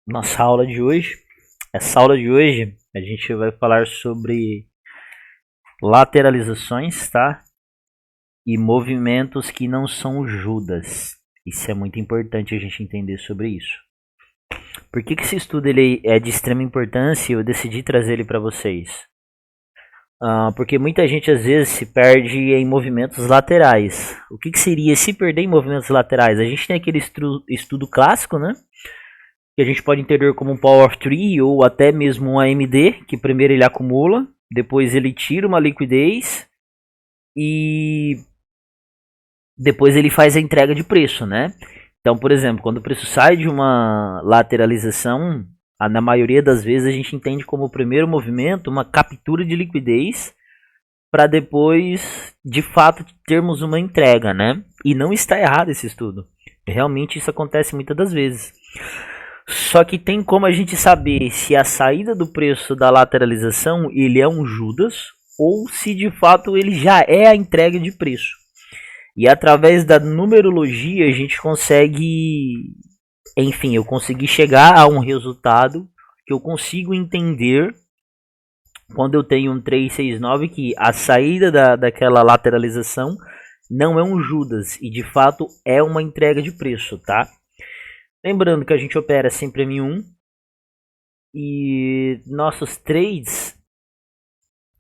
nossa aula de hoje. Essa aula de hoje a gente vai falar sobre lateralizações, tá? E movimentos que não são Judas. Isso é muito importante a gente entender sobre isso. Por que esse estudo ele é de extrema importância e eu decidi trazer ele para vocês? Porque muita gente às vezes se perde em movimentos laterais. O que seria se perder em movimentos laterais? A gente tem aquele estudo clássico, né? Que a gente pode entender como um Power Tree ou até mesmo um AMD, que primeiro ele acumula, depois ele tira uma liquidez e depois ele faz a entrega de preço, né? Então, por exemplo, quando o preço sai de uma lateralização, na maioria das vezes a gente entende como o primeiro movimento uma captura de liquidez para depois, de fato, termos uma entrega, né? E não está errado esse estudo. Realmente isso acontece muitas das vezes. Só que tem como a gente saber se a saída do preço da lateralização ele é um Judas ou se de fato ele já é a entrega de preço. E através da numerologia a gente consegue, enfim, eu consegui chegar a um resultado que eu consigo entender quando eu tenho um 369 que a saída daquela lateralização não é um Judas e de fato é uma entrega de preço, tá? Lembrando que a gente opera sempre M1 e nossos trades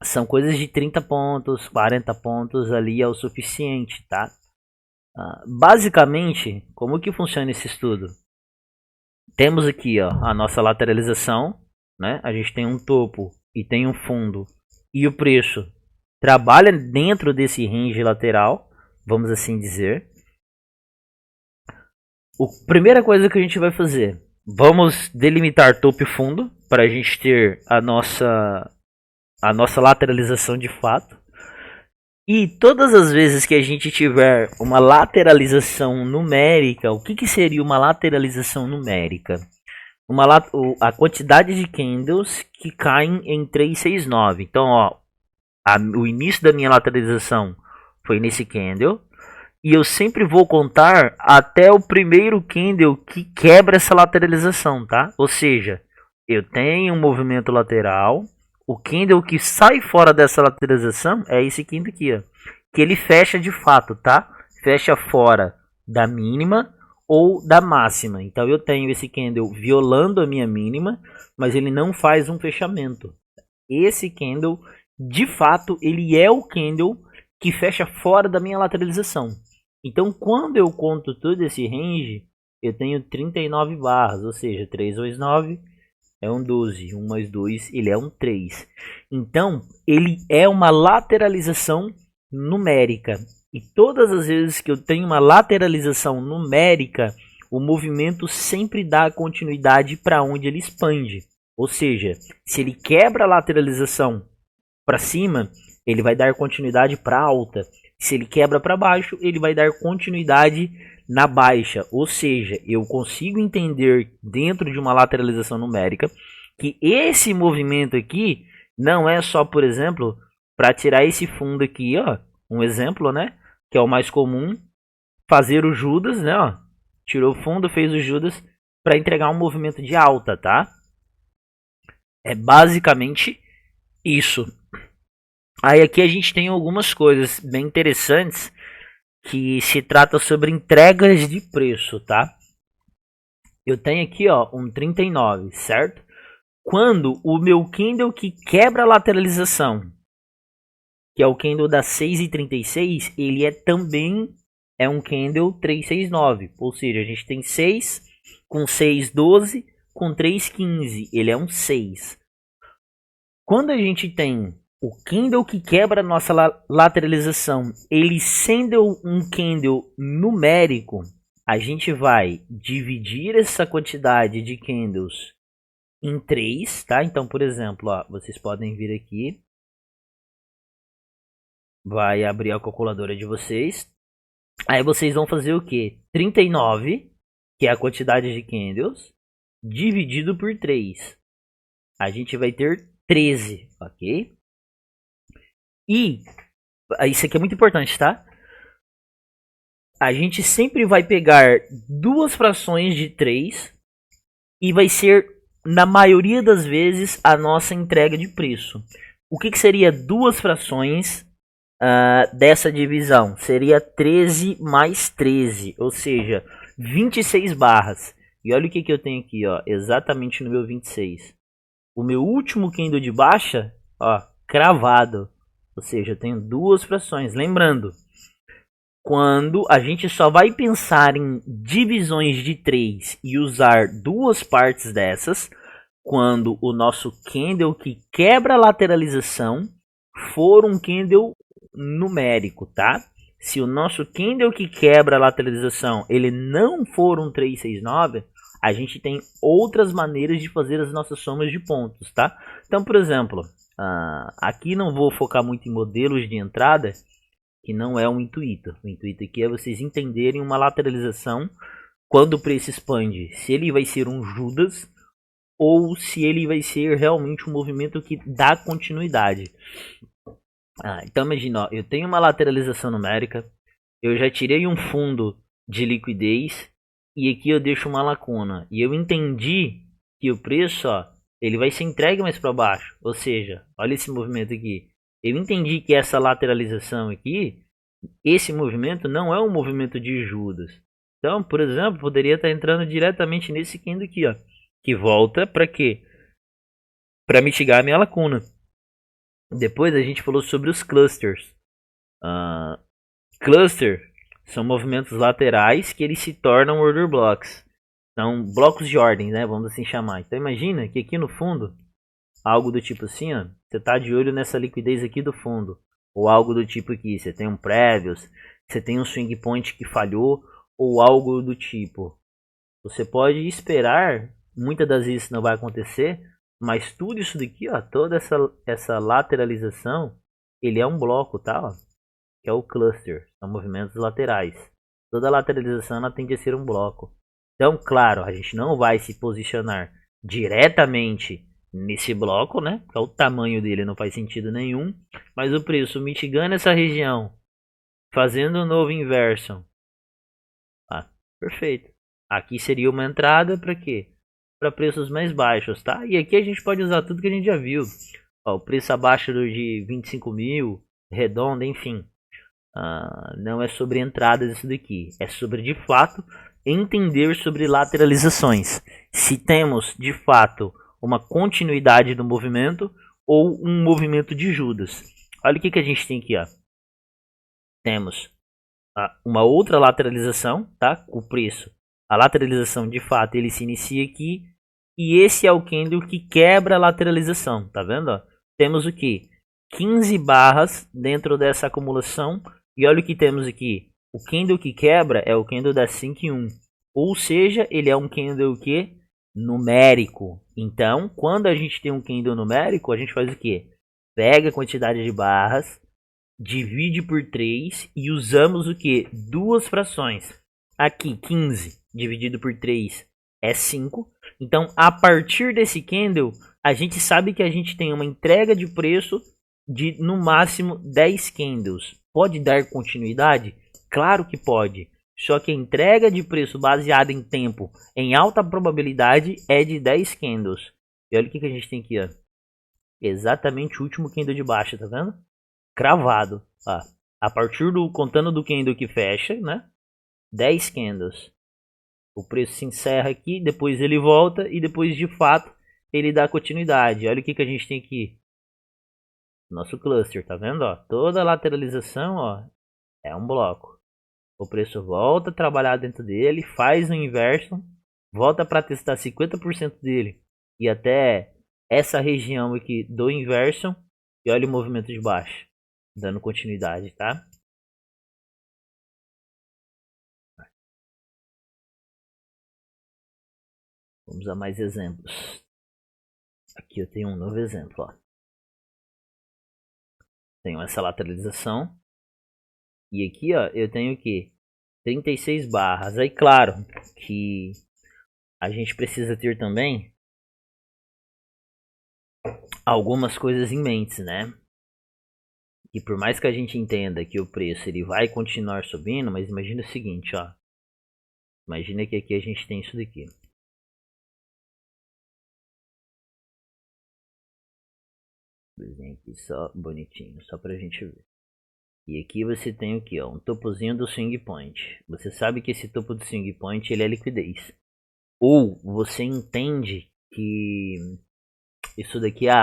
são coisas de 30 pontos, 40 pontos ali é o suficiente, tá? Basicamente, como que funciona esse estudo? Temos aqui ó, a nossa lateralização, né? A gente tem um topo e tem um fundo e o preço trabalha dentro desse range lateral, vamos assim dizer. A primeira coisa que a gente vai fazer, vamos delimitar topo e fundo para a gente ter a nossa lateralização de fato. E todas as vezes que a gente tiver uma lateralização numérica, o que seria uma lateralização numérica? A quantidade de candles que caem em 369. Então, ó, o início da minha lateralização foi nesse candle. E eu sempre vou contar até o primeiro candle que quebra essa lateralização, tá? Ou seja, eu tenho um movimento lateral. O candle que sai fora dessa lateralização é esse candle aqui, ó. Que ele fecha de fato, tá? Fecha fora da mínima ou da máxima. Então eu tenho esse candle violando a minha mínima, mas ele não faz um fechamento. Esse candle, de fato, ele é o candle que fecha fora da minha lateralização. Então, quando eu conto todo esse range, eu tenho 39 barras, ou seja, 3 vezes 9 é um 12, 1 mais 2, ele é um 3. Então, ele é uma lateralização numérica. E todas as vezes que eu tenho uma lateralização numérica, o movimento sempre dá continuidade para onde ele expande. Ou seja, se ele quebra a lateralização para cima, ele vai dar continuidade para alta. Se ele quebra para baixo, ele vai dar continuidade na baixa. Ou seja, eu consigo entender dentro de uma lateralização numérica que esse movimento aqui não é só, por exemplo, para tirar esse fundo aqui, ó, um exemplo, né, que é o mais comum, fazer o Judas, né, ó, tirou o fundo, fez o Judas para entregar um movimento de alta, tá? É basicamente isso. Aí aqui a gente tem algumas coisas bem interessantes que se trata sobre entregas de preço, tá? Eu tenho aqui, ó, um 39, certo? Quando o meu candle que quebra a lateralização, que é o candle da 6,36, ele também é um candle 369, ou seja, a gente tem 6 com 6,12 com 3,15, ele é um 6. Quando a gente tem o candle que quebra a nossa lateralização, ele sendo um candle numérico, a gente vai dividir essa quantidade de candles em 3, tá? Então, por exemplo, ó, vocês podem vir aqui, vai abrir a calculadora de vocês, aí vocês vão fazer o que? 39, que é a quantidade de candles, dividido por 3. A gente vai ter 13, ok? E isso aqui é muito importante, tá? A gente sempre vai pegar duas frações de 3 e vai ser, na maioria das vezes, a nossa entrega de preço. O que seria duas frações dessa divisão? Seria 13 mais 13, ou seja, 26 barras. E olha o que eu tenho aqui, ó, exatamente no meu 26. O meu último candle de baixa, ó, cravado. Ou seja, eu tenho duas frações. Lembrando, quando a gente só vai pensar em divisões de 3 e usar duas partes dessas, quando o nosso candle que quebra a lateralização for um candle numérico, tá? Se o nosso candle que quebra a lateralização ele não for um 369, a gente tem outras maneiras de fazer as nossas somas de pontos, tá? Então, por exemplo, aqui não vou focar muito em modelos de entrada, que não é um intuito. O intuito aqui é vocês entenderem uma lateralização quando o preço expande, se ele vai ser um Judas ou se ele vai ser realmente um movimento que dá continuidade. Então imagina, ó, eu tenho uma lateralização numérica, eu já tirei um fundo de liquidez e aqui eu deixo uma lacuna. E eu entendi que o preço, ó, ele vai ser entregue mais para baixo. Ou seja, olha esse movimento aqui. Eu entendi que essa lateralização aqui, esse movimento não é um movimento de Judas. Então, por exemplo, poderia estar entrando diretamente nesse candle aqui, ó, que volta para quê? Para mitigar a minha lacuna. Depois a gente falou sobre os clusters. Cluster são movimentos laterais que eles se tornam order blocks. São blocos de ordem, né? Vamos assim chamar. Então imagina que aqui no fundo, algo do tipo assim, ó, você está de olho nessa liquidez aqui do fundo. Ou algo do tipo aqui, você tem um previous, você tem um swing point que falhou, ou algo do tipo. Você pode esperar, muitas das vezes não vai acontecer, mas tudo isso daqui, ó, toda essa lateralização, ele é um bloco, tá? Ó, que é o cluster, são movimentos laterais. Toda lateralização ela tende a ser um bloco. Então, claro, a gente não vai se posicionar diretamente nesse bloco, né? Porque o tamanho dele não faz sentido nenhum. Mas o preço mitigando essa região, fazendo um novo inversion. Perfeito. Aqui seria uma entrada para quê? Para preços mais baixos, tá? E aqui a gente pode usar tudo que a gente já viu. Ó, o preço abaixo de 25 mil, redondo, enfim. Não é sobre entradas isso daqui. É sobre, de fato, entender sobre lateralizações. Se temos, de fato, uma continuidade do movimento ou um movimento de Judas. Olha o que a gente tem aqui, ó. Temos uma outra lateralização, tá? O preço. A lateralização, de fato, ele se inicia aqui. E esse é o candle que quebra a lateralização, tá vendo? Ó? Temos o que? 15 barras dentro dessa acumulação. E olha o que temos aqui. O candle que quebra é o candle da 5 em 1. Ou seja, ele é um candle que? Numérico. Então, quando a gente tem um candle numérico, a gente faz o que? Pega a quantidade de barras, divide por 3 e usamos o que? Duas frações. Aqui, 15 dividido por 3 é 5. Então, a partir desse candle, a gente sabe que a gente tem uma entrega de preço de, no máximo, 10 candles. Pode dar continuidade? Claro que pode. Só que a entrega de preço baseada em tempo, em alta probabilidade, é de 10 candles. E olha o que a gente tem aqui, ó. Exatamente o último candle de baixa, tá vendo? Cravado. Ó. A partir do, contando do candle que fecha, né? 10 candles. O preço se encerra aqui, depois ele volta e depois de fato ele dá continuidade. Olha o que a gente tem aqui. Nosso cluster, tá vendo? Ó? Toda a lateralização, ó, é um bloco. O preço volta a trabalhar dentro dele, faz um inversion, volta para testar 50% dele e até essa região aqui do inversion e olha o movimento de baixo, dando continuidade, tá? Vamos a mais exemplos. Aqui eu tenho um novo exemplo, ó. Tenho essa lateralização. E aqui, ó, eu tenho o que? 36 barras. Aí, claro, que a gente precisa ter também algumas coisas em mente, né? E por mais que a gente entenda que o preço ele vai continuar subindo, mas imagina o seguinte, ó. Imagina que aqui a gente tem isso daqui. Desenho aqui só bonitinho, só pra gente ver. E aqui você tem o que? Um topozinho do swing point. Você sabe que esse topo do swing point ele é liquidez. Ou você entende que isso daqui é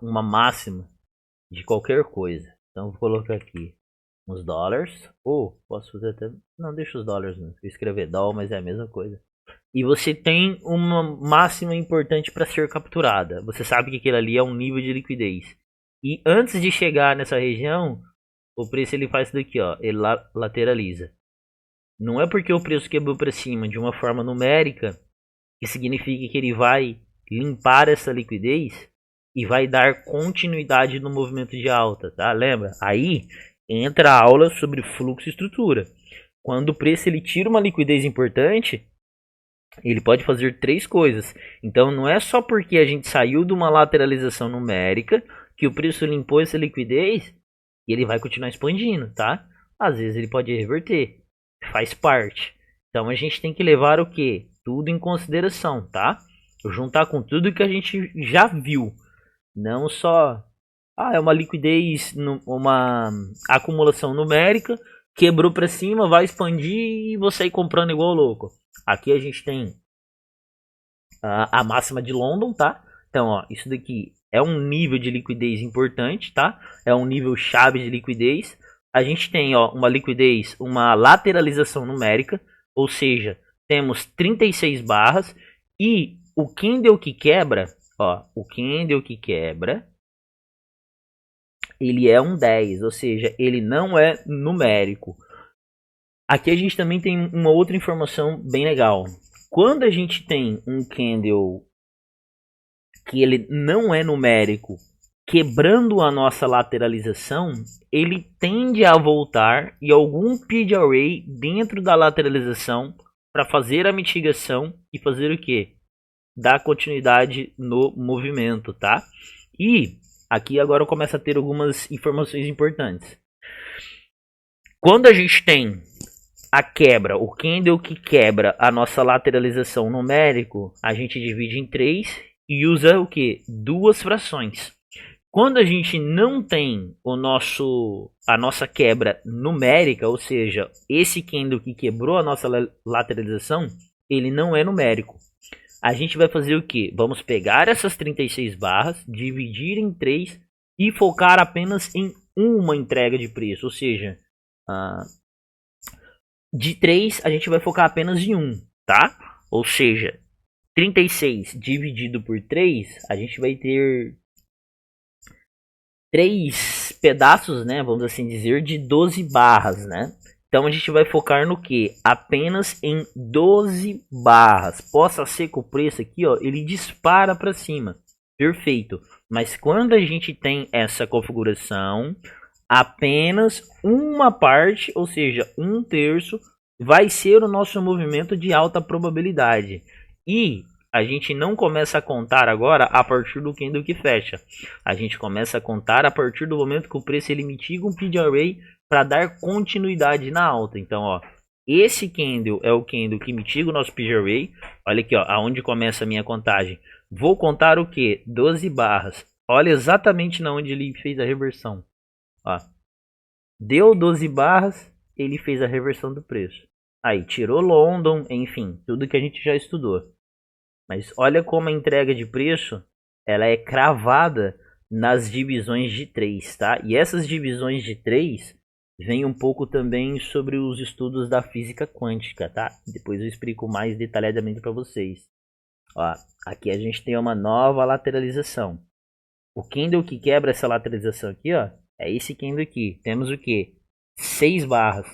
uma máxima de qualquer coisa. Então vou colocar aqui uns dólares. Ou posso fazer até... Não, deixa os dólares não. Vou escrever doll, mas é a mesma coisa. E você tem uma máxima importante para ser capturada. Você sabe que aquilo ali é um nível de liquidez. E antes de chegar nessa região, o preço ele faz isso daqui, ó, ele lateraliza. Não é porque o preço quebrou para cima de uma forma numérica que significa que ele vai limpar essa liquidez e vai dar continuidade no movimento de alta, tá? Lembra? Aí entra a aula sobre fluxo e estrutura. Quando o preço ele tira uma liquidez importante, ele pode fazer três coisas. Então não é só porque a gente saiu de uma lateralização numérica que o preço limpou essa liquidez e ele vai continuar expandindo, tá? Às vezes ele pode reverter, faz parte. Então a gente tem que levar o que? Tudo em consideração, tá? Juntar com tudo que a gente já viu. Não só, é uma liquidez, uma acumulação numérica, quebrou para cima, vai expandir e você ir comprando igual louco. Aqui a gente tem a máxima de London, tá? Então, ó, isso daqui é um nível de liquidez importante, tá? É um nível chave de liquidez. A gente tem, ó, uma liquidez, uma lateralização numérica, ou seja, temos 36 barras e o candle que quebra, ó, o candle que quebra, ele é um 10, ou seja, ele não é numérico. Aqui a gente também tem uma outra informação bem legal. Quando a gente tem um candle que ele não é numérico, quebrando a nossa lateralização, ele tende a voltar e algum P array dentro da lateralização para fazer a mitigação e fazer o que? Dar continuidade no movimento, tá? E aqui agora começa a ter algumas informações importantes. Quando a gente tem a quebra, o candle que quebra a nossa lateralização numérico, a gente divide em 3 e usa o que? Duas frações. Quando a gente não tem a nossa quebra numérica, ou seja, esse candle que quebrou a nossa lateralização, ele não é numérico. A gente vai fazer o que? Vamos pegar essas 36 barras, dividir em 3 e focar apenas em uma entrega de preço, ou seja, de 3 a gente vai focar apenas em 1, tá? Ou seja, 36 dividido por 3, a gente vai ter 3 pedaços, né? Vamos assim dizer, de 12 barras, né? Então a gente vai focar no que? Apenas em 12 barras. Possa ser que o preço aqui, ó, ele dispara para cima. Perfeito. Mas quando a gente tem essa configuração, apenas uma parte, ou seja, 1/3, vai ser o nosso movimento de alta probabilidade. E a gente não começa a contar agora a partir do candle que fecha. A gente começa a contar a partir do momento que o preço ele mitiga um P array para dar continuidade na alta. Então, ó, esse candle é o candle que mitiga o nosso P array. Olha aqui, ó, aonde começa a minha contagem. Vou contar o que? 12 barras. Olha exatamente na onde ele fez a reversão. Ó, deu 12 barras, ele fez a reversão do preço. Aí tirou London, enfim, tudo que a gente já estudou. Mas olha como a entrega de preço ela é cravada nas divisões de 3, tá? E essas divisões de 3 vem um pouco também sobre os estudos da física quântica, tá? Depois eu explico mais detalhadamente para vocês. Ó, aqui a gente tem uma nova lateralização. O candle que quebra essa lateralização aqui, ó, é esse candle aqui. Temos o que? 6 barras.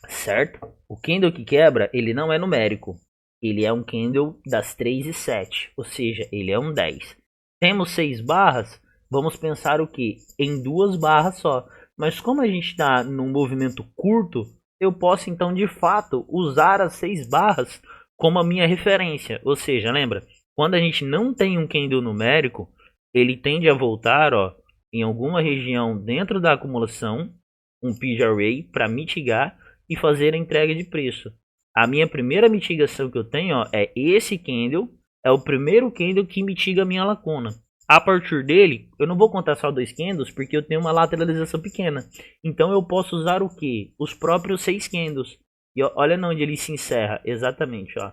Certo? O candle que quebra, ele não é numérico. Ele é um candle das 3 e 7. Ou seja, ele é um 10. Temos 6 barras. Vamos pensar o que? Em 2 barras só. Mas como a gente está num movimento curto, eu posso então de fato usar as 6 barras como a minha referência. Ou seja, lembra? Quando a gente não tem um candle numérico, ele tende a voltar, ó, em alguma região dentro da acumulação, um P array para mitigar e fazer a entrega de preço. A minha primeira mitigação que eu tenho, ó, é esse candle, é o primeiro candle que mitiga a minha lacuna. A partir dele, eu não vou contar só 2 candles, porque eu tenho uma lateralização pequena. Então eu posso usar o que? Os próprios 6 candles. E olha onde ele se encerra, exatamente, ó.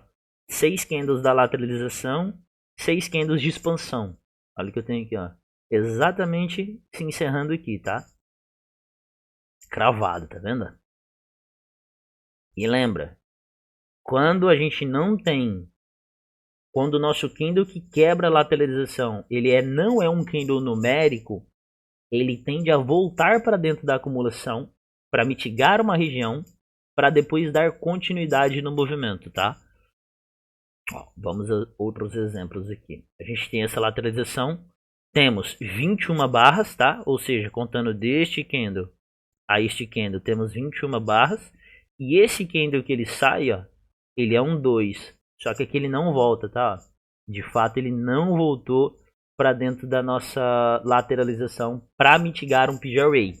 6 candles da lateralização, 6 candles de expansão. Olha o que eu tenho aqui, ó. Exatamente se encerrando aqui, tá? Cravado, tá vendo? E lembra, quando a gente não tem, quando o nosso candle que quebra a lateralização, ele não é um candle numérico, ele tende a voltar para dentro da acumulação para mitigar uma região, para depois dar continuidade no movimento, tá? Ó, vamos a outros exemplos aqui. A gente tem essa lateralização, temos 21 barras, tá? Ou seja, contando deste candle a este candle, temos 21 barras. E esse candle que ele sai, ó, ele é um 2. Só que aqui ele não volta, tá? De fato, ele não voltou para dentro da nossa lateralização para mitigar um PG Array.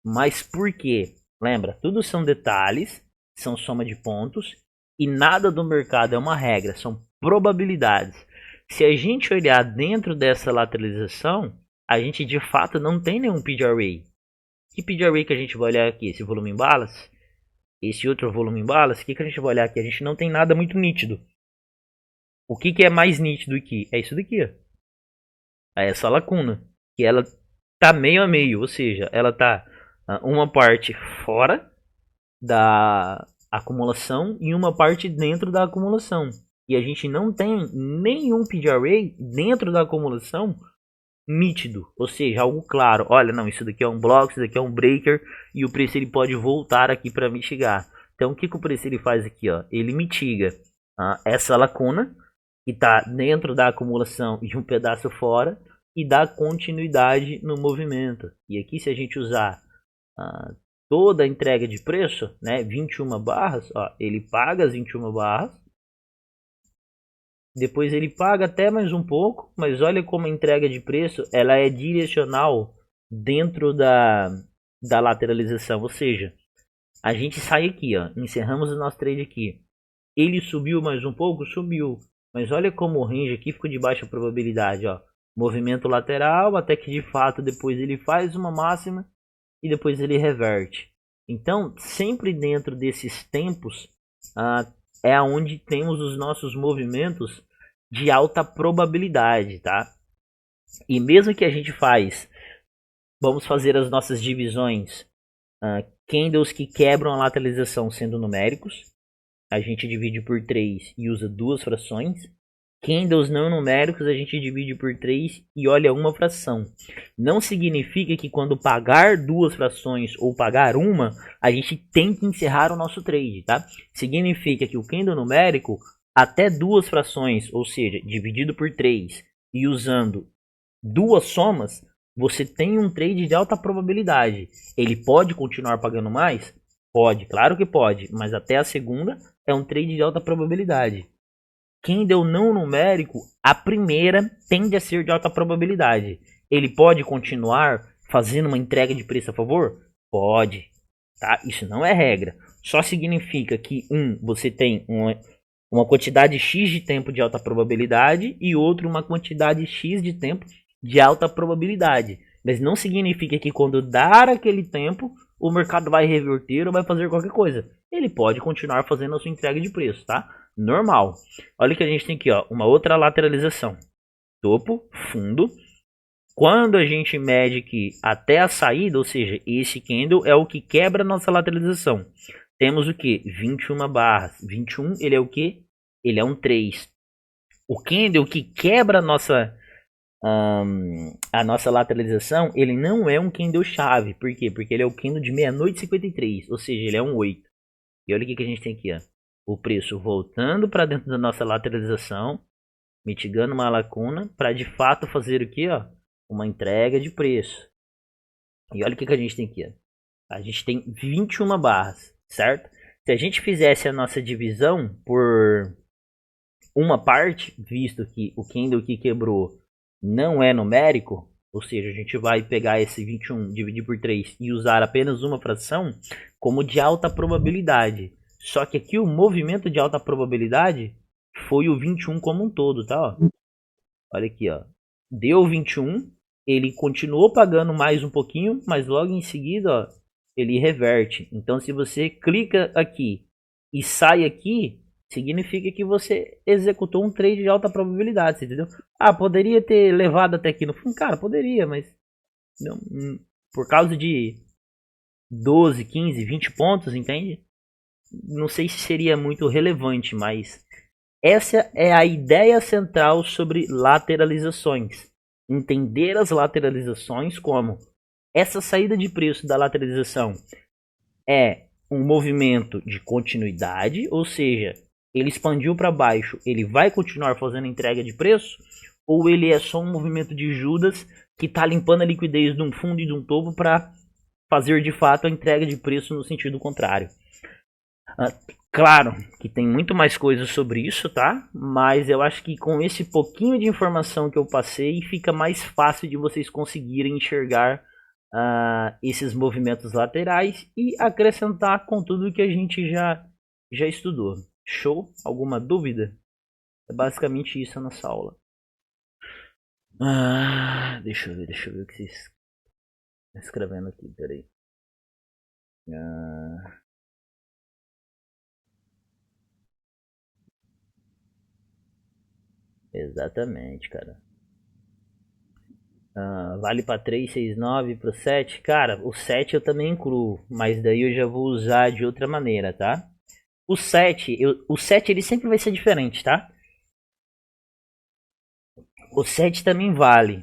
Mas por quê? Lembra, tudo são detalhes, são soma de pontos. E nada do mercado é uma regra, são probabilidades. Se a gente olhar dentro dessa lateralização, a gente de fato não tem nenhum PG Array. Que PG Array que a gente vai olhar aqui? Esse volume em balas? Esse outro volume em balas? O que a gente vai olhar aqui? A gente não tem nada muito nítido. O que é mais nítido aqui? É isso daqui, ó. É essa lacuna. Que ela tá meio a meio, ou seja, ela tá uma parte fora da acumulação e uma parte dentro da acumulação. E a gente não tem nenhum PG Array dentro da acumulação nítido, ou seja, algo claro. Olha, não, isso daqui é um bloco, isso daqui é um breaker e o preço ele pode voltar aqui para mitigar. Então o que o preço ele faz aqui, ó? Ele mitiga essa lacuna que está dentro da acumulação e um pedaço fora e dá continuidade no movimento. E aqui se a gente usar toda a entrega de preço, né, 21 barras, ó, ele paga as 21 barras. Depois ele paga até mais um pouco, mas olha como a entrega de preço ela é direcional dentro da lateralização. Ou seja, a gente sai aqui, ó, encerramos o nosso trade aqui. Ele subiu mais um pouco? Subiu. Mas olha como o range aqui ficou de baixa probabilidade. Ó. Movimento lateral até que de fato depois ele faz uma máxima e depois ele reverte. Então, sempre dentro desses tempos é onde temos os nossos movimentos de alta probabilidade, tá? E mesmo que a gente vamos fazer as nossas divisões, candles que quebram a lateralização sendo numéricos, a gente divide por 3 e usa 2 frações. Candles não numéricos a gente divide por 3 e olha uma fração. Não significa que quando pagar 2 frações ou pagar uma, a gente tem que encerrar o nosso trade, tá? Significa que o candle numérico, até 2 frações, ou seja, dividido por 3 e usando 2 somas, você tem um trade de alta probabilidade. Ele pode continuar pagando mais? Pode, claro que pode, mas até a segunda é um trade de alta probabilidade. Candle não numérico, a primeira tende a ser de alta probabilidade. Ele pode continuar fazendo uma entrega de preço a favor? Pode, tá? Isso não é regra. Só significa que você tem uma quantidade X de tempo de alta probabilidade e outro uma quantidade X de tempo de alta probabilidade. Mas não significa que quando dar aquele tempo, o mercado vai reverter ou vai fazer qualquer coisa. Ele pode continuar fazendo a sua entrega de preço, tá? Normal. Olha o que a gente tem aqui, ó, uma outra lateralização. Topo, fundo. Quando a gente mede aqui até a saída, ou seja, esse candle é o que quebra a nossa lateralização. Temos o que? 21 barras. 21, ele é o que? Ele é um 3. O candle que quebra a nossa lateralização, ele não é um candle chave. Por quê? Porque ele é o candle de meia-noite 53, ou seja, ele é um 8. E olha o que a gente tem aqui, ó. O preço voltando para dentro da nossa lateralização, mitigando uma lacuna, para de fato fazer o que, ó? Uma entrega de preço. E olha o que a gente tem aqui, ó. A gente tem 21 barras, certo? Se a gente fizesse a nossa divisão por uma parte, visto que o candle que quebrou não é numérico, ou seja, a gente vai pegar esse 21, dividir por 3 e usar apenas uma fração como de alta probabilidade. Só que aqui o movimento de alta probabilidade foi o 21 como um todo, tá? Ó. Olha aqui, ó. deu 21, ele continuou pagando mais um pouquinho, mas logo em seguida, ó, ele reverte. Então, se você clica aqui e sai aqui, significa que você executou um trade de alta probabilidade, entendeu? Ah, poderia ter levado até aqui no fundo? Cara, poderia, mas não, por causa de 12, 15, 20 pontos, entende? Não sei se seria muito relevante, mas essa é a ideia central sobre lateralizações. Entender as lateralizações como essa saída de preço da lateralização é um movimento de continuidade, ou seja, ele expandiu para baixo, ele vai continuar fazendo entrega de preço, ou ele é só um movimento de Judas que está limpando a liquidez de um fundo e de um topo para fazer de fato a entrega de preço no sentido contrário. Claro que tem muito mais coisas sobre isso, tá? Mas eu acho que com esse pouquinho de informação que eu passei, fica mais fácil de vocês conseguirem enxergar esses movimentos laterais e acrescentar com tudo que a gente já estudou. Show? Alguma dúvida? É basicamente isso a nossa aula. Deixa eu ver o que vocês estão escrevendo aqui, peraí. Exatamente, cara. Vale para 3, 6, 9 pro 7. Cara, o 7 eu também incluo, mas daí eu já vou usar de outra maneira, tá? O 7, o 7 ele sempre vai ser diferente, tá? O 7 também vale.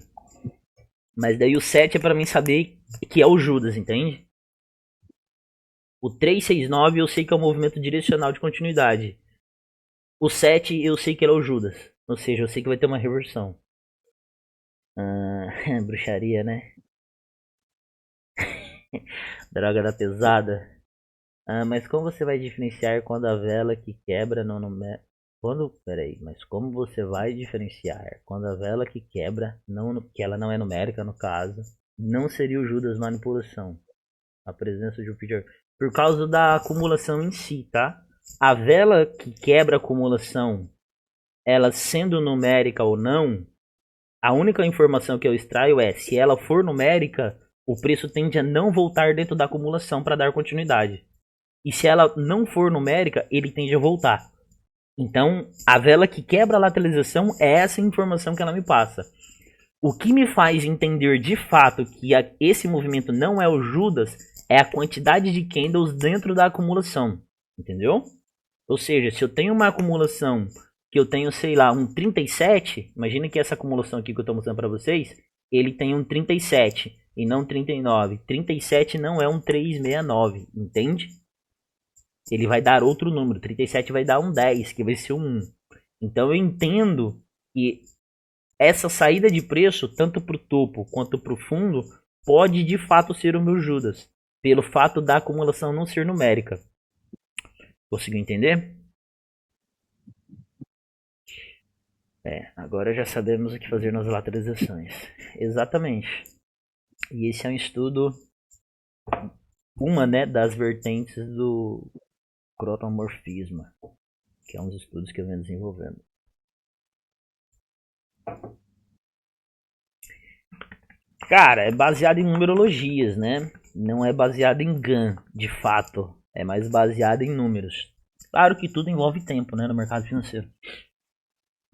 Mas daí o 7 é para mim saber que é o Judas, entende? O 369 eu sei que é o movimento direcional de continuidade. O 7 eu sei que ele é o Judas. Ou seja, eu sei que vai ter uma reversão. Bruxaria, né? Droga da pesada. Mas como você vai diferenciar quando a vela que quebra não numera... Peraí, mas como você vai diferenciar quando a vela que quebra, que ela não é numérica no caso, não seria o Judas manipulação? A presença de Júpiter. Por causa da acumulação em si, tá? A vela que quebra a acumulação, ela sendo numérica ou não, a única informação que eu extraio é, se ela for numérica, o preço tende a não voltar dentro da acumulação para dar continuidade. E se ela não for numérica, ele tende a voltar. Então, a vela que quebra a lateralização é essa informação que ela me passa. O que me faz entender de fato que esse movimento não é o Judas é a quantidade de candles dentro da acumulação. Entendeu? Ou seja, se eu tenho uma acumulação que eu tenho, sei lá, um 37, imagina que essa acumulação aqui que eu estou mostrando para vocês, ele tem um 37 e não 39. 37 não é um 369, entende? Ele vai dar outro número. 37 vai dar um 10, que vai ser um 1. Então eu entendo que essa saída de preço, tanto para o topo quanto para o fundo, pode de fato ser o meu Judas, pelo fato da acumulação não ser numérica. Conseguiu entender? Agora já sabemos o que fazer nas lateralizações. Exatamente. E esse é um estudo, uma, né, das vertentes do crotomorfismo, que é um dos estudos que eu venho desenvolvendo. Cara, é baseado em numerologias, né? Não é baseado em GAN, de fato. É mais baseado em números. Claro que tudo envolve tempo, né, no mercado financeiro.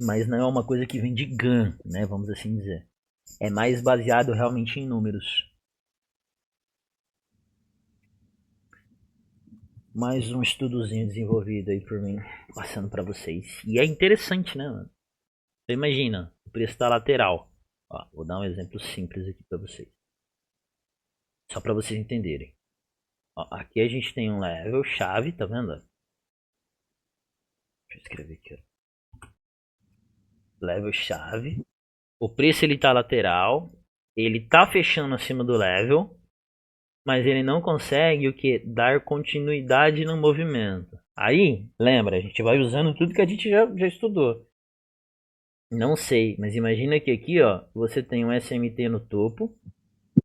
Mas não é uma coisa que vem de GAN, né, vamos assim dizer. É mais baseado realmente em números. Mais um estudozinho desenvolvido aí por mim, passando para vocês. E é interessante, né, mano? Então imagina, o preço da lateral. Ó, vou dar um exemplo simples aqui para vocês. Só para vocês entenderem. Ó, aqui a gente tem um level chave, tá vendo? Deixa eu escrever aqui, ó. Level chave. O preço ele tá lateral. Ele tá fechando acima do level. Mas ele não consegue o que? Dar continuidade no movimento. Aí, lembra, a gente vai usando tudo que a gente já estudou. Não sei, mas imagina que aqui, ó, você tem um SMT no topo.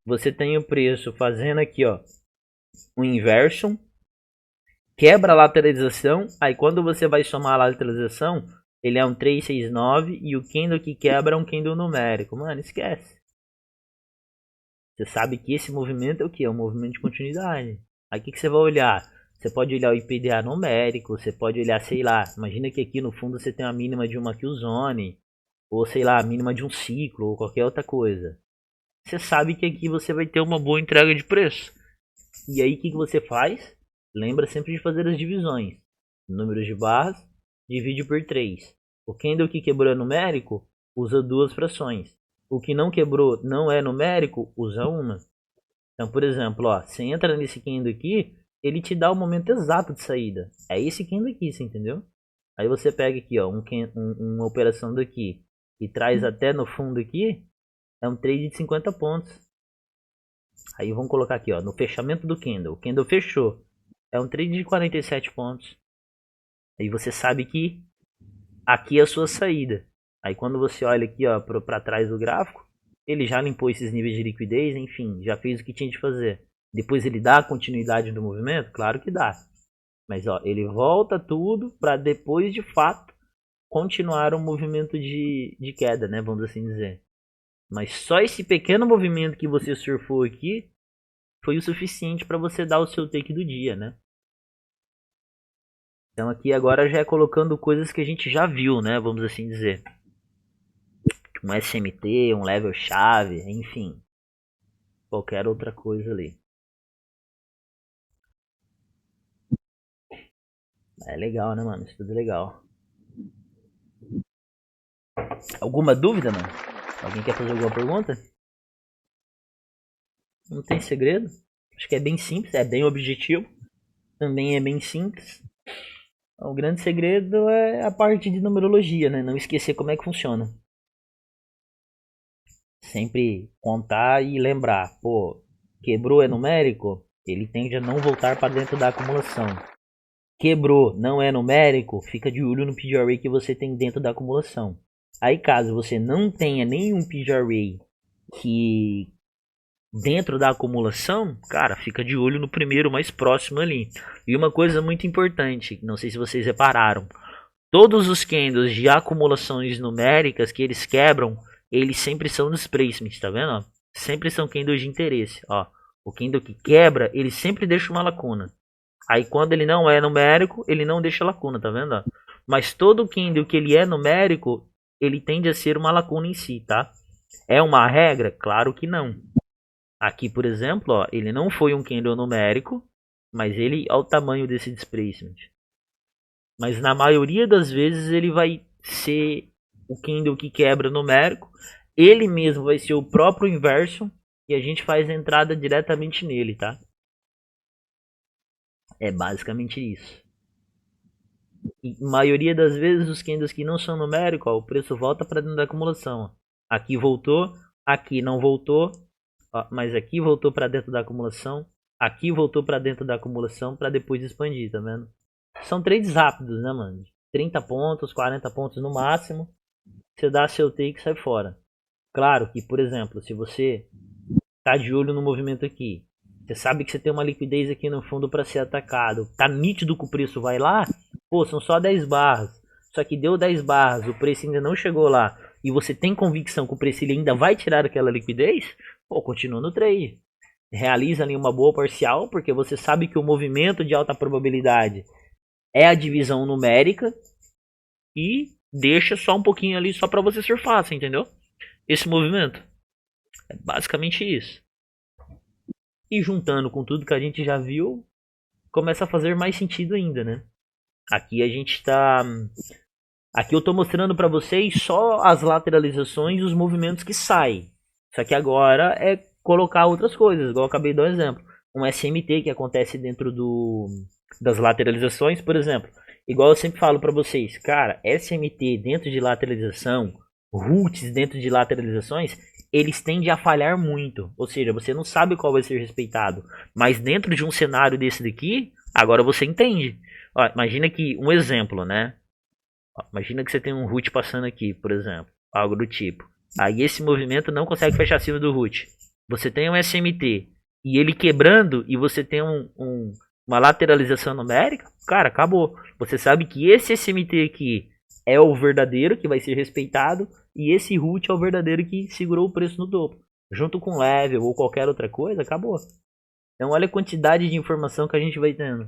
Você tem o preço fazendo aqui, ó, um inversion. Quebra a lateralização. Aí quando você vai somar a lateralização, ele é um 369 e o candle que quebra é um candle numérico. Mano, esquece. Você sabe que esse movimento é o que? É um movimento de continuidade. Aí o que você vai olhar? Você pode olhar o IPDA numérico, você pode olhar, sei lá, imagina que aqui no fundo você tem a mínima de uma Q-zone, ou sei lá, a mínima de um ciclo, ou qualquer outra coisa. Você sabe que aqui você vai ter uma boa entrega de preço. E aí o que você faz? Lembra sempre de fazer as divisões. Números de barras, divide por 3. O candle que quebrou é numérico, usa 2 frações. O que não quebrou não é numérico, usa uma. Então, por exemplo, ó, você entra nesse candle aqui, ele te dá o momento exato de saída. É esse candle aqui, você entendeu? Aí você pega aqui, ó, uma operação daqui e traz até no fundo aqui, é um trade de 50 pontos. Aí vamos colocar aqui, ó, no fechamento do candle. O candle fechou, é um trade de 47 pontos. Aí você sabe que aqui é a sua saída. Aí quando você olha aqui, ó, para trás do gráfico, ele já limpou esses níveis de liquidez, enfim, já fez o que tinha de fazer. Depois ele dá a continuidade do movimento? Claro que dá. Mas ó, ele volta tudo para depois de fato continuar um movimento de queda, né? Vamos assim dizer. Mas só esse pequeno movimento que você surfou aqui foi o suficiente para você dar o seu take do dia, né? Então aqui agora já é colocando coisas que a gente já viu, né? Vamos assim dizer. Um SMT, um level chave, enfim. Qualquer outra coisa ali. É legal, né, mano? Isso tudo é legal. Alguma dúvida, mano? Alguém quer fazer alguma pergunta? Não tem segredo. Acho que é bem simples, é bem objetivo. Também é bem simples. O grande segredo é a parte de numerologia, né? Não esquecer como é que funciona. Sempre contar e lembrar. Pô, quebrou é numérico? Ele tende a não voltar para dentro da acumulação. Quebrou, não é numérico? Fica de olho no PGRA que você tem dentro da acumulação. Aí caso você não tenha nenhum PGRA que dentro da acumulação, cara, fica de olho no primeiro mais próximo ali. E uma coisa muito importante, não sei se vocês repararam, todos os candles de acumulações numéricas que eles quebram, eles sempre são displacements, tá vendo? Sempre são candles de interesse, ó. O candle que quebra, ele sempre deixa uma lacuna. Aí quando ele não é numérico, ele não deixa lacuna, tá vendo? Mas todo candle que ele é numérico, ele tende a ser uma lacuna em si, tá? É uma regra? Claro que não. Aqui, por exemplo, ó, ele não foi um candle numérico, mas ele é o tamanho desse displacement. Mas na maioria das vezes ele vai ser o candle que quebra numérico. Ele mesmo vai ser o próprio inverso e a gente faz a entrada diretamente nele, tá? É basicamente isso. E maioria das vezes os candles que não são numéricos, ó, o preço volta para dentro da acumulação. Ó. Aqui voltou, aqui não voltou, ó, mas aqui voltou para dentro da acumulação, aqui voltou para dentro da acumulação para depois expandir, tá vendo? São trades rápidos, né, mano? 30 pontos, 40 pontos no máximo. Você dá seu take e sai fora. Claro que, por exemplo, se você tá de olho no movimento aqui, você sabe que você tem uma liquidez aqui no fundo para ser atacado, tá nítido que o preço vai lá, pô, são só 10 barras. Só que deu 10 barras, o preço ainda não chegou lá, e você tem convicção que o preço ele ainda vai tirar aquela liquidez, pô, continua no trade. Realiza ali uma boa parcial, porque você sabe que o movimento de alta probabilidade é a divisão numérica, e deixa só um pouquinho ali só para você surfar, você entendeu? Esse movimento. É basicamente isso. E juntando com tudo que a gente já viu, começa a fazer mais sentido ainda, né? Aqui a gente está... Aqui eu estou mostrando para vocês só as lateralizações e os movimentos que saem. Só que agora é colocar outras coisas, igual eu acabei de dar um exemplo. Um SMT que acontece dentro das lateralizações, por exemplo. Igual eu sempre falo para vocês, cara, SMT dentro de lateralização, roots dentro de lateralizações, eles tendem a falhar muito. Ou seja, você não sabe qual vai ser respeitado. Mas dentro de um cenário desse daqui, agora você entende. Ó, imagina que, um exemplo, né? Ó, imagina que você tem um root passando aqui, por exemplo. Algo do tipo. Aí esse movimento não consegue fechar acima do root. Você tem um SMT e ele quebrando e você tem uma lateralização numérica, cara, acabou. Você sabe que esse SMT aqui é o verdadeiro que vai ser respeitado e esse root é o verdadeiro que segurou o preço no topo. Junto com level ou qualquer outra coisa, acabou. Então olha a quantidade de informação que a gente vai tendo.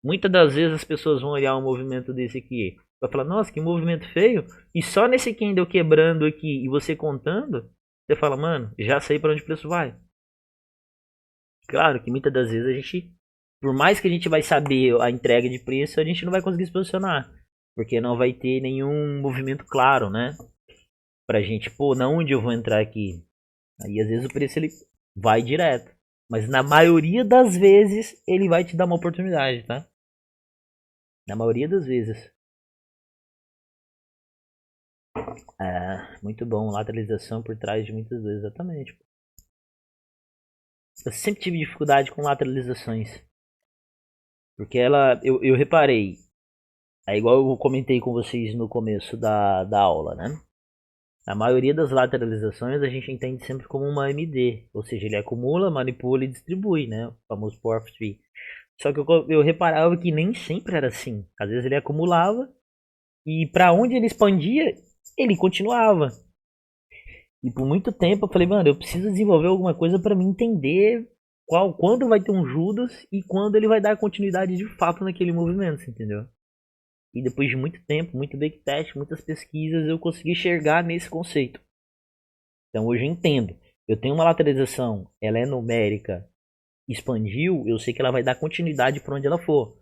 Muitas das vezes as pessoas vão olhar um movimento desse aqui, vai falar, nossa, que movimento feio. E só nesse candle quebrando aqui e você contando, você fala, mano, já sei para onde o preço vai. Claro que muitas das vezes a gente, por mais que a gente vai saber a entrega de preço, a gente não vai conseguir se posicionar. Porque não vai ter nenhum movimento claro, né? Pra gente, pô, na onde eu vou entrar aqui? Aí às vezes o preço ele vai direto. Mas na maioria das vezes ele vai te dar uma oportunidade, tá? Na maioria das vezes. Muito bom. Lateralização por trás de muitas vezes, exatamente. Eu sempre tive dificuldade com lateralizações. Porque eu reparei. É igual eu comentei com vocês no começo da aula, né? A maioria das lateralizações a gente entende sempre como uma MD. Ou seja, ele acumula, manipula e distribui, né? O famoso Power of Three. Só que eu reparava que nem sempre era assim. Às vezes ele acumulava e para onde ele expandia, ele continuava. E por muito tempo eu falei, mano, eu preciso desenvolver alguma coisa para me entender quando vai ter um Judas e quando ele vai dar continuidade de fato naquele movimento, entendeu? E depois de muito tempo, muito backtest, muitas pesquisas, eu consegui enxergar nesse conceito. Então hoje eu entendo. Eu tenho uma lateralização, ela é numérica, expandiu, eu sei que ela vai dar continuidade por onde ela for.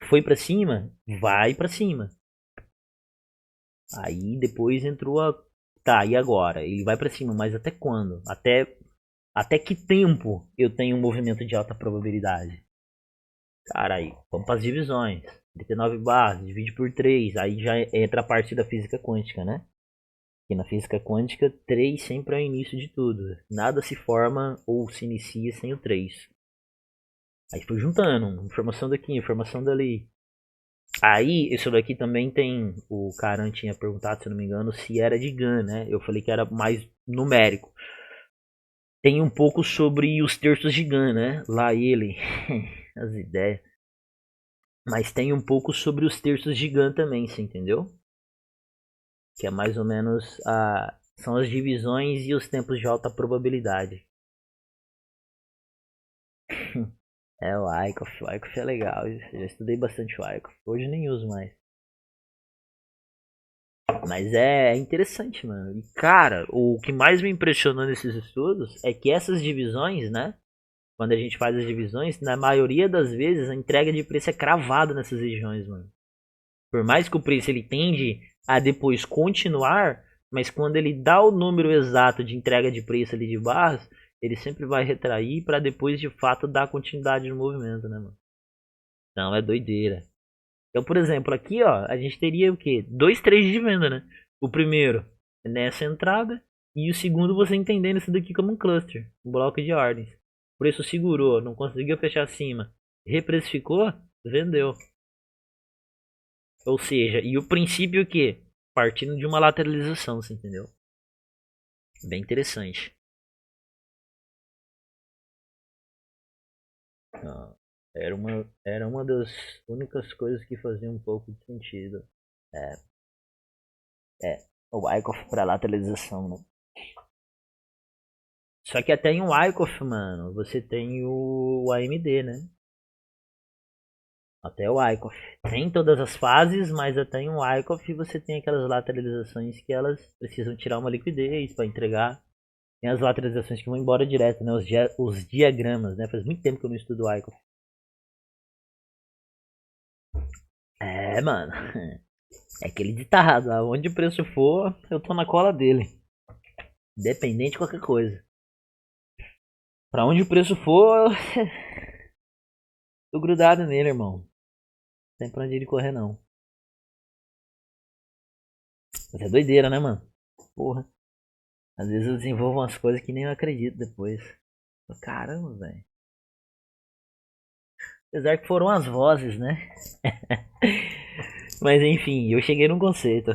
Foi para cima, vai para cima. Aí depois entrou a tá, e agora? Ele vai para cima, mas até quando? Até que tempo eu tenho um movimento de alta probabilidade? Cara, aí, vamos para as divisões. 39 barras, divide por 3, aí já entra a parte da física quântica, né? E na física quântica, 3 sempre é o início de tudo. Nada se forma ou se inicia sem o 3. Aí foi juntando, informação daqui, informação dali. Aí, isso daqui também tem. O Karan tinha perguntado, se não me engano, se era de GAN, né? Eu falei que era mais numérico. Tem um pouco sobre os terços de GAN, né? Lá ele. As ideias. Mas tem um pouco sobre os terços de GAN também, você entendeu? Que é mais ou menos são as divisões e os tempos de alta probabilidade. O Wyckoff. O Wyckoff é legal. Eu já estudei bastante o Wyckoff. Hoje nem uso mais. Mas é interessante, mano. E, cara, o que mais me impressionou nesses estudos é que essas divisões, né? Quando a gente faz as divisões, na maioria das vezes a entrega de preço é cravada nessas regiões, mano. Por mais que o preço ele tende a depois continuar, mas quando ele dá o número exato de entrega de preço ali de barras, ele sempre vai retrair para depois de fato dar continuidade no movimento, né, mano? Então é doideira. Então, por exemplo, aqui ó, a gente teria o quê? Dois trades de venda, né? O primeiro é nessa entrada e o segundo você entendendo isso daqui como um cluster, um bloco de ordens. O preço segurou, não conseguiu fechar acima, reprecificou, vendeu. Ou seja, e o princípio que? Partindo de uma lateralização, você entendeu? Bem interessante. Era uma das únicas coisas que fazia um pouco de sentido. É, o Wyckoff para lateralização, né? Só que até em Wyckoff, mano, você tem o AMD, né? Até o Wyckoff. Tem todas as fases, mas até em Wyckoff você tem aquelas lateralizações que elas precisam tirar uma liquidez para entregar. Tem as lateralizações que vão embora direto, né? Os diagramas, né? Faz muito tempo que eu não estudo Wyckoff. Mano. É aquele ditado, aonde o preço for, eu tô na cola dele. Independente de qualquer coisa. Pra onde o preço for, tô grudado nele, irmão. Não tem pra onde ele correr, não. Mas é doideira, né, mano? Porra. Às vezes eu desenvolvo umas coisas que nem eu acredito depois. Caramba, velho. Apesar que foram as vozes, né? Mas enfim, eu cheguei num conceito.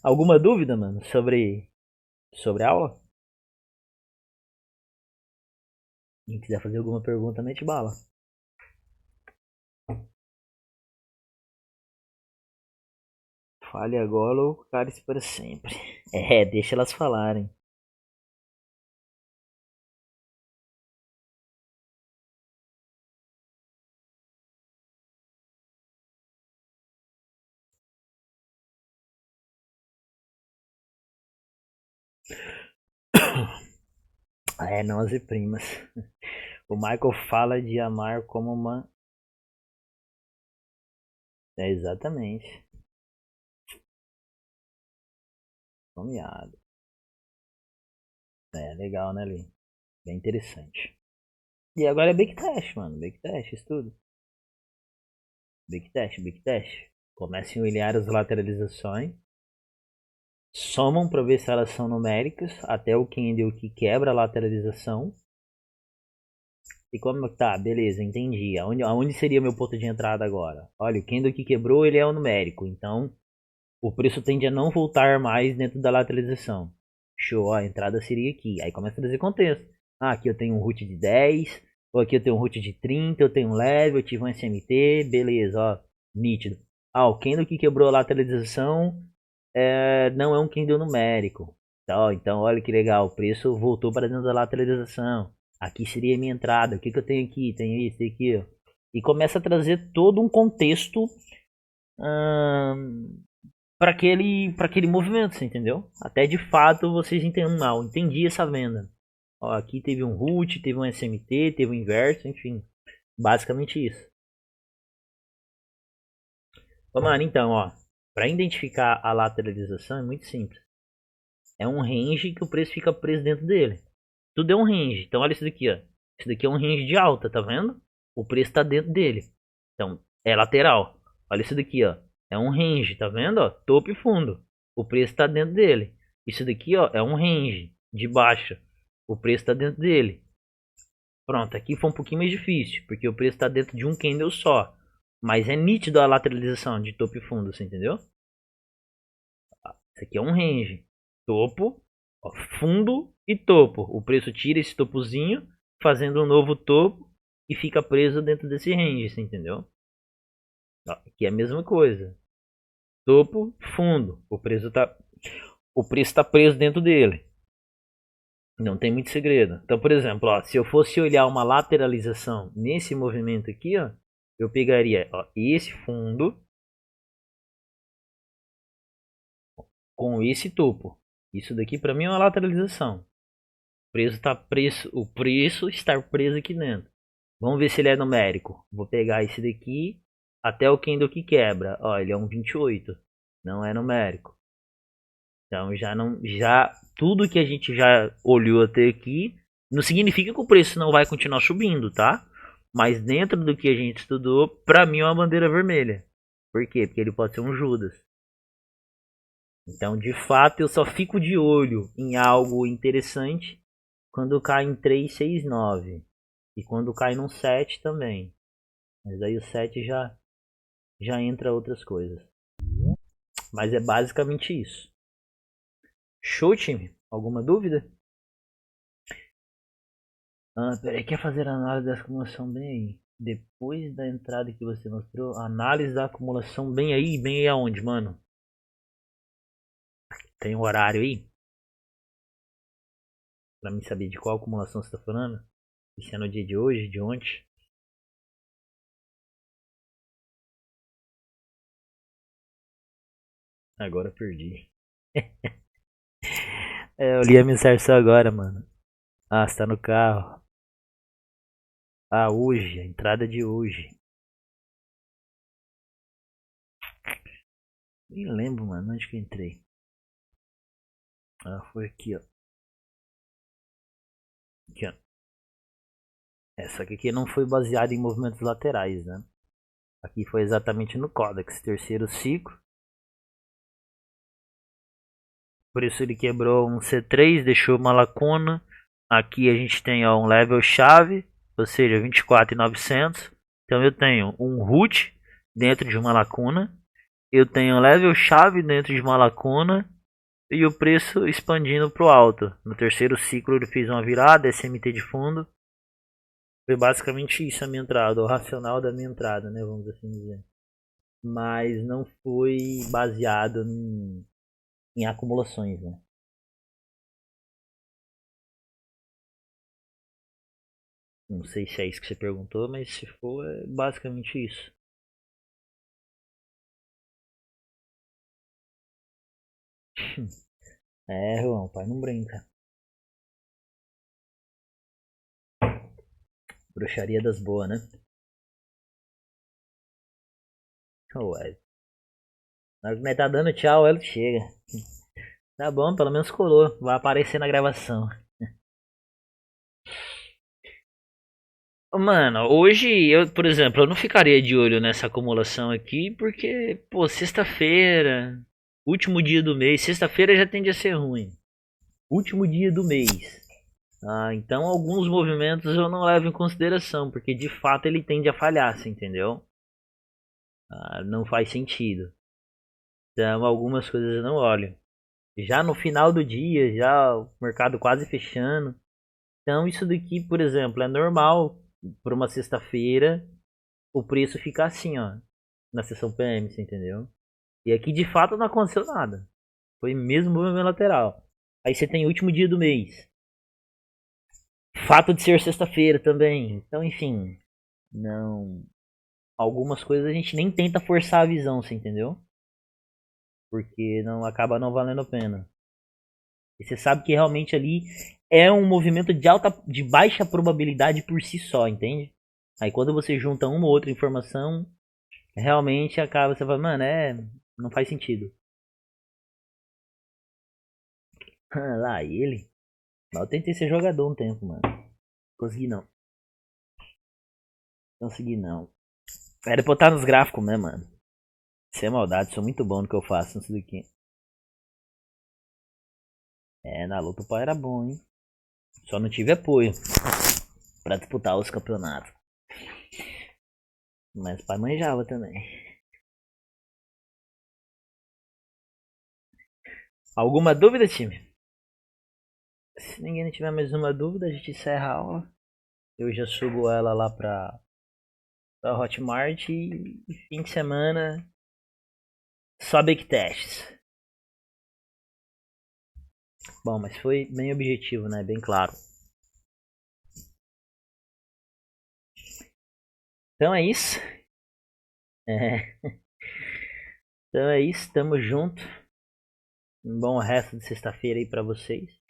Alguma dúvida, mano, sobre a aula? Quem quiser fazer alguma pergunta, mete bala. Fale agora ou cale-se para sempre. É, deixa elas falarem. É, nós e primas. O Michael fala de amar como uma. É, exatamente. Nomeado. É, legal, né, Lee? Bem interessante. E agora é backtest, mano. Backtest, estudo. Backtest, backtest. Comecem a olhar as lateralizações. Somam para ver se elas são numéricas. Até o candle que quebra a lateralização. E como tá? Beleza, entendi. Aonde seria o meu ponto de entrada agora? Olha, o candle que quebrou, ele é o numérico. Então, o preço tende a não voltar mais dentro da lateralização. Show, ó, a entrada seria aqui. Aí começa a trazer contexto. Ah, aqui eu tenho um root de 10. Ou aqui eu tenho um root de 30. Eu tenho um leve, eu tive um SMT. Beleza, ó. Nítido. Ah, o candle que quebrou a lateralização não é um candle numérico. Então, olha que legal. O preço voltou para dentro da lateralização. Aqui seria a minha entrada. O que eu tenho aqui? Tenho isso, tenho aqui. E começa a trazer todo um contexto para aquele movimento, você entendeu? Até de fato vocês entendem mal. Entendi essa venda. Ó, aqui teve um root, teve um SMT, teve um inverso, enfim. Basicamente isso. Ô, mano, então, ó. Para identificar a lateralização é muito simples. É um range que o preço fica preso dentro dele. Tudo é um range. Então olha isso daqui, ó. Isso daqui é um range de alta, tá vendo? O preço está dentro dele. Então, é lateral. Olha isso daqui, ó. É um range, tá vendo? Ó? Topo e fundo. O preço está dentro dele. Isso daqui, ó, é um range de baixa. O preço está dentro dele. Pronto, aqui foi um pouquinho mais difícil, porque o preço está dentro de um candle só. Mas é nítido a lateralização de topo e fundo, você entendeu? Isso aqui é um range. Topo, ó, fundo e topo. O preço tira esse topozinho, fazendo um novo topo e fica preso dentro desse range, você entendeu? Ó, aqui é a mesma coisa. Topo, fundo. O preço tá preso dentro dele. Não tem muito segredo. Então, por exemplo, ó, se eu fosse olhar uma lateralização nesse movimento aqui, ó, eu pegaria, ó, esse fundo com esse topo. Isso daqui para mim é uma lateralização. O preço está preso aqui dentro. Vamos ver se ele é numérico. Vou pegar esse daqui até o candle que quebra. Ó, ele é um 28. Não é numérico. Então já tudo que a gente já olhou até aqui não significa que o preço não vai continuar subindo, tá? Mas dentro do que a gente estudou, para mim é uma bandeira vermelha. Por quê? Porque ele pode ser um Judas. Então, de fato, eu só fico de olho em algo interessante quando cai em 369 e quando cai num 7 também. Mas aí o 7 já entra outras coisas. Mas é basicamente isso. Show, time? Alguma dúvida? Peraí, quer fazer a análise da acumulação bem aí? Depois da entrada que você mostrou, análise da acumulação bem aí aonde, mano? Tem um horário aí? Pra mim saber de qual acumulação você tá falando? Se é no dia de hoje, de ontem? Agora eu perdi. Eu li a mensagem só agora, mano. Ah, você tá no carro. Ah, hoje, a entrada de hoje. Nem lembro, mano, onde que eu entrei. Ah, foi aqui, ó. Aqui, ó. Essa aqui não foi baseada em movimentos laterais, né? Aqui foi exatamente no Codex, terceiro ciclo. Por isso ele quebrou um C3, deixou uma lacuna. Aqui a gente tem ó, um level chave, ou seja, 24.900. Então eu tenho um root dentro de uma lacuna. Eu tenho um level chave dentro de uma lacuna. E o preço expandindo para o alto. No terceiro ciclo ele fez uma virada, SMT de fundo. Foi basicamente isso a minha entrada, o racional da minha entrada, né? Vamos assim dizer. mas não foi baseado em acumulações, né? Não sei se é isso que você perguntou, mas se for, é basicamente isso. É, João, pai não brinca. Bruxaria das boas, né? Ué, na hora que nós tá dando tchau, ela chega. Tá bom, pelo menos colou. Vai aparecer na gravação. Mano, hoje eu, por exemplo, eu não ficaria de olho nessa acumulação aqui, porque, pô, sexta-feira, último dia do mês, sexta-feira já tende a ser ruim. Último dia do mês. Ah, então alguns movimentos eu não levo em consideração, porque de fato ele tende a falhar, você entendeu? Ah, não faz sentido. Então algumas coisas eu não olho. Já no final do dia, já o mercado quase fechando. Então isso daqui, por exemplo, é normal para uma sexta-feira o preço ficar assim, ó, na sessão PM, você entendeu? E aqui de fato não aconteceu nada. Foi mesmo movimento lateral. Aí você tem o último dia do mês. Fato de ser sexta-feira também. Então, enfim, não. Algumas coisas a gente nem tenta forçar a visão, você entendeu? Porque não acaba não valendo a pena. E você sabe que realmente ali é um movimento de baixa probabilidade por si só, entende? Aí quando você junta uma ou outra informação, realmente acaba, você fala, mano, não faz sentido. Lá ele. Mas eu tentei ser jogador um tempo, mano. Consegui não. Consegui não. Era pra eu estar nos gráficos, né, mano? Sem maldade, sou muito bom no que eu faço nisso daqui. É, na luta o pau era bom, hein? Só não tive apoio pra disputar os campeonatos. Mas o pai manjava também. Alguma dúvida, time? Se ninguém tiver mais uma dúvida, a gente encerra a aula. Eu já subo ela lá pra Hotmart e fim de semana só backtests. Bom, mas foi bem objetivo, né? Bem claro. Então é isso. É. Então é isso, tamo junto. Um bom resto de sexta-feira aí pra vocês.